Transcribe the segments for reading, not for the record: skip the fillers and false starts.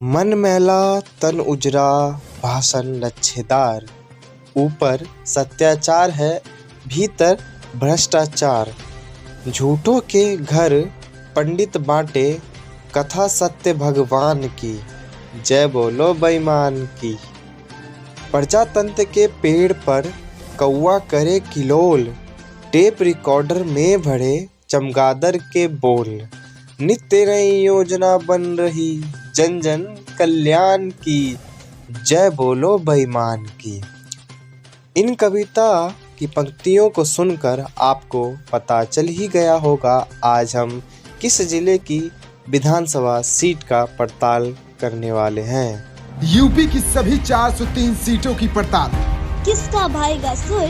मन मैला तन उजरा भाषण लच्छेदार, ऊपर सत्याचार है भीतर भ्रष्टाचार। झूठों के घर पंडित बांटे, कथा सत्य भगवान की, जय बोलो बेईमान की। प्रजातंत्र के पेड़ पर कौवा करे किलोल, टेप रिकॉर्डर में भरे चमगादड़ के बोल। नित्य नई योजना बन रही जन जन कल्याण की, जय बोलो बेईमान की। इन कविता की पंक्तियों को सुनकर आपको पता चल ही गया होगा आज हम किस जिले की विधानसभा सीट का पड़ताल करने वाले हैं। यूपी की सभी 403 सीटों की पड़ताल। किसका भाएगा सुर,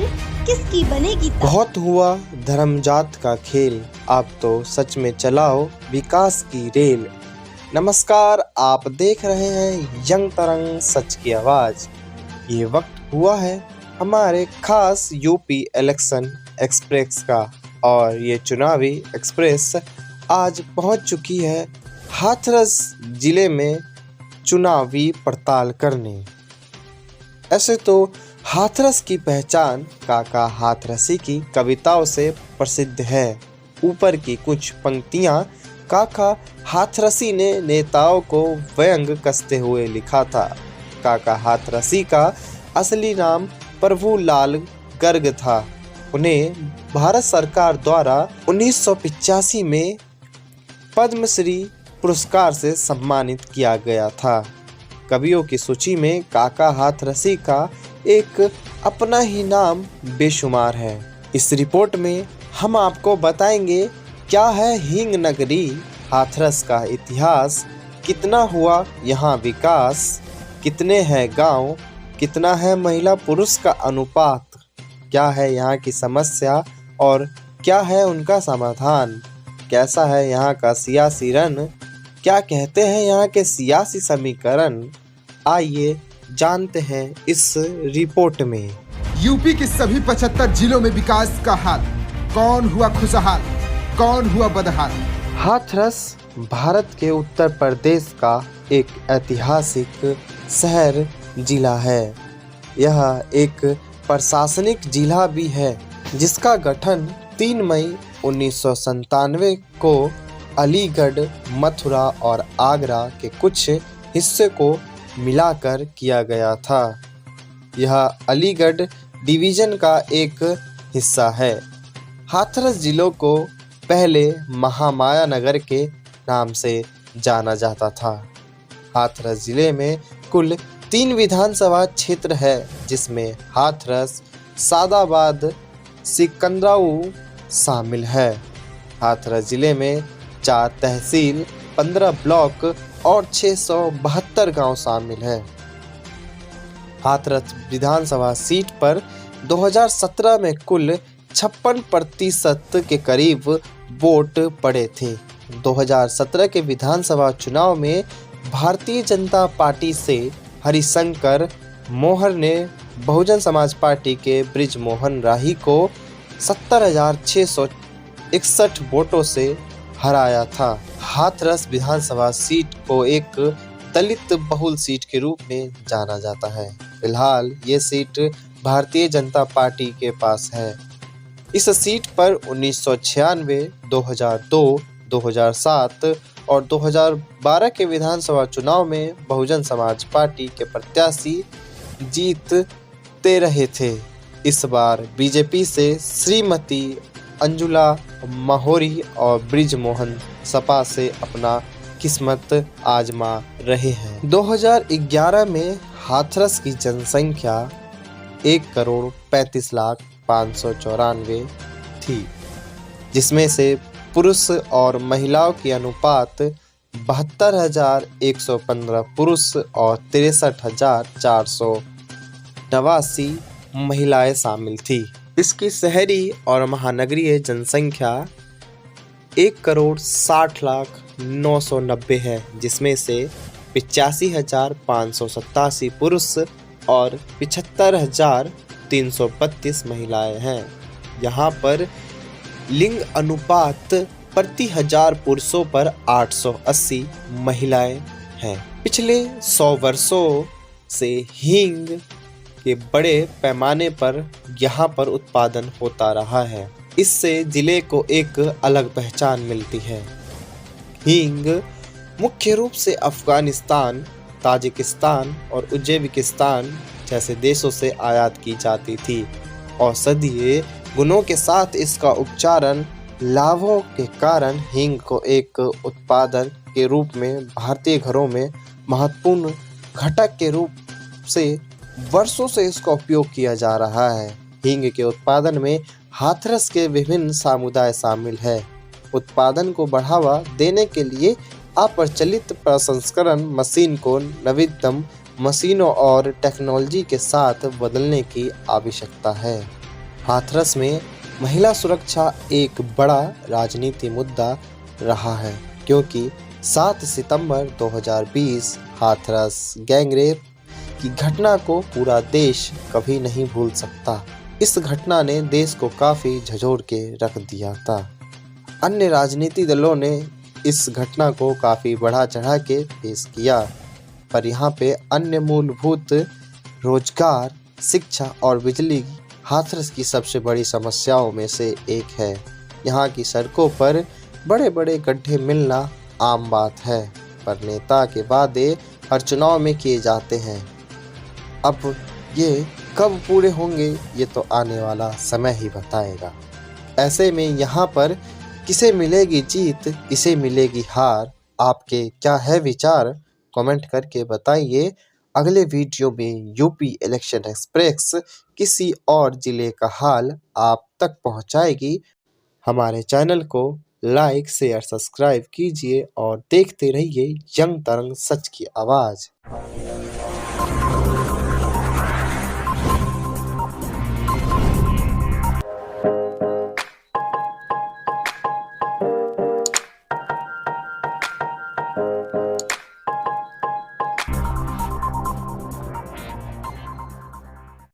किसकी बनेगी ताल। बहुत हुआ धर्म जात का खेल, आप तो सच में चलाओ विकास की रेल। नमस्कार, आप देख रहे हैं यंग तरंग सच की आवाज। ये वक्त हुआ है हमारे खास यूपी इलेक्शन एक्सप्रेस का, और ये चुनावी एक्सप्रेस आज पहुंच चुकी है हाथरस जिले में चुनावी पड़ताल करने। ऐसे तो हाथरस की पहचान काका हाथरसी की कविताओं से प्रसिद्ध है। ऊपर की कुछ पंक्तियां काका हाथरसी ने नेताओं को व्यंग कसते हुए लिखा था। काका हाथरसी का असली नाम प्रभुलाल गर्ग था। उन्हें भारत सरकार द्वारा 1985 में पद्मश्री पुरस्कार से सम्मानित किया गया था। कवियों की सूची में काका हाथरसी का एक अपना ही नाम बेशुमार है। इस रिपोर्ट में हम आपको बताएंगे क्या है हींग नगरी हाथरस का इतिहास, कितना हुआ यहाँ विकास, कितने हैं गांव, कितना है महिला पुरुष का अनुपात, क्या है यहाँ की समस्या और क्या है उनका समाधान, कैसा है यहाँ का सियासी रण, क्या कहते हैं यहाँ के सियासी समीकरण। आइए जानते हैं इस रिपोर्ट में। यूपी के सभी 75 जिलों में विकास का हाल, कौन हुआ खुशहाल, कौन हुआ बदहाल। हाथरस भारत के उत्तर प्रदेश का एक ऐतिहासिक शहर जिला है। यह एक प्रशासनिक जिला भी है जिसका गठन 3 मई 1997 को अलीगढ़, मथुरा और आगरा के कुछ हिस्से को मिलाकर किया गया था। यह अलीगढ़ डिवीजन का एक हिस्सा है। हाथरस जिलों को पहले महामाया नगर के नाम से जाना जाता था। हाथरस जिले में कुल 3 विधानसभा क्षेत्र है, जिसमें हाथरस, सादाबाद, सिकंदराऊ शामिल है। हाथरस जिले में 4 तहसील, 15 ब्लॉक और 672 गांव शामिल हैं। हाथरस विधानसभा सीट पर 2017 में कुल 56% के करीब वोट पड़े थे। 2017 के विधानसभा चुनाव में भारतीय जनता पार्टी से हरिशंकर मोहर ने बहुजन समाज पार्टी के बृजमोहन राही को 70,661 वोटों से हराया था। हाथरस विधानसभा सीट को एक दलित बहुल सीट के रूप में जाना जाता है। फिलहाल ये सीट भारतीय जनता पार्टी के पास है। इस सीट पर 1996, 2002, 2007 और 2012 के विधानसभा चुनाव में बहुजन समाज पार्टी के प्रत्याशी जीतते रहे थे। इस बार बीजेपी से श्रीमती अंजुला माहोरी और बृजमोहन सपा से अपना किस्मत आजमा रहे हैं। 2011 में हाथरस की जनसंख्या 1,35,594 थी, जिसमें से पुरुष और महिलाओं की अनुपात 72,115 पुरुष और 63,489 महिलाएं शामिल थी। इसकी शहरी और महानगरीय जनसंख्या 1,60,09,90 है, जिसमें से 85,587 पुरुष और 75,332 महिलाएं हैं। यहाँ पर लिंग अनुपात प्रति 1000 पुरुषों पर 880 महिलाएं हैं। पिछले 100 वर्षों से हींग के बड़े पैमाने पर यहाँ पर उत्पादन होता रहा है। इससे जिले को एक अलग पहचान मिलती है। हींग मुख्य रूप से अफगानिस्तान, ताजिकिस्तान और उज्बेकिस्तान जैसे देशों से आयात की जाती थी। औषधीय गुणों के साथ इसका उपचारण लाभों के कारण हींग को एक उत्पादन के रूप में भारतीय घरों में महत्वपूर्ण घटक के रूप से वर्षों से इसका उपयोग किया जा रहा है। हींग के उत्पादन में हाथरस के विभिन्न समुदाय शामिल है। उत्पादन को बढ़ावा देने के लिए अप्रचलित प्रसंस्करण मशीन को नवीनतम मशीनों और टेक्नोलॉजी के साथ बदलने की आवश्यकता है। हाथरस में महिला सुरक्षा एक बड़ा राजनीतिक मुद्दा रहा है, क्योंकि 7 सितंबर 2020 हाथरस गैंगरेप की घटना को पूरा देश कभी नहीं भूल सकता। इस घटना ने देश को काफ़ी झंझोर के रख दिया था। अन्य राजनीतिक दलों ने इस घटना को काफ़ी बढ़ा चढ़ा के पेश किया, पर यहाँ पे अन्य मूलभूत रोजगार, शिक्षा और बिजली हाथरस की सबसे बड़ी समस्याओं में से एक है। यहाँ की सड़कों पर बड़े बड़े गड्ढे मिलना आम बात है, पर नेता के वादे हर चुनाव में किए जाते हैं। अब ये कब पूरे होंगे ये तो आने वाला समय ही बताएगा। ऐसे में यहाँ पर किसे मिलेगी जीत, किसे मिलेगी हार, आपके क्या है विचार, कमेंट करके बताइए। अगले वीडियो में यूपी इलेक्शन एक्सप्रेस किसी और जिले का हाल आप तक पहुंचाएगी। हमारे चैनल को लाइक, शेयर, सब्सक्राइब कीजिए और देखते रहिए यंग तरंग सच की आवाज़।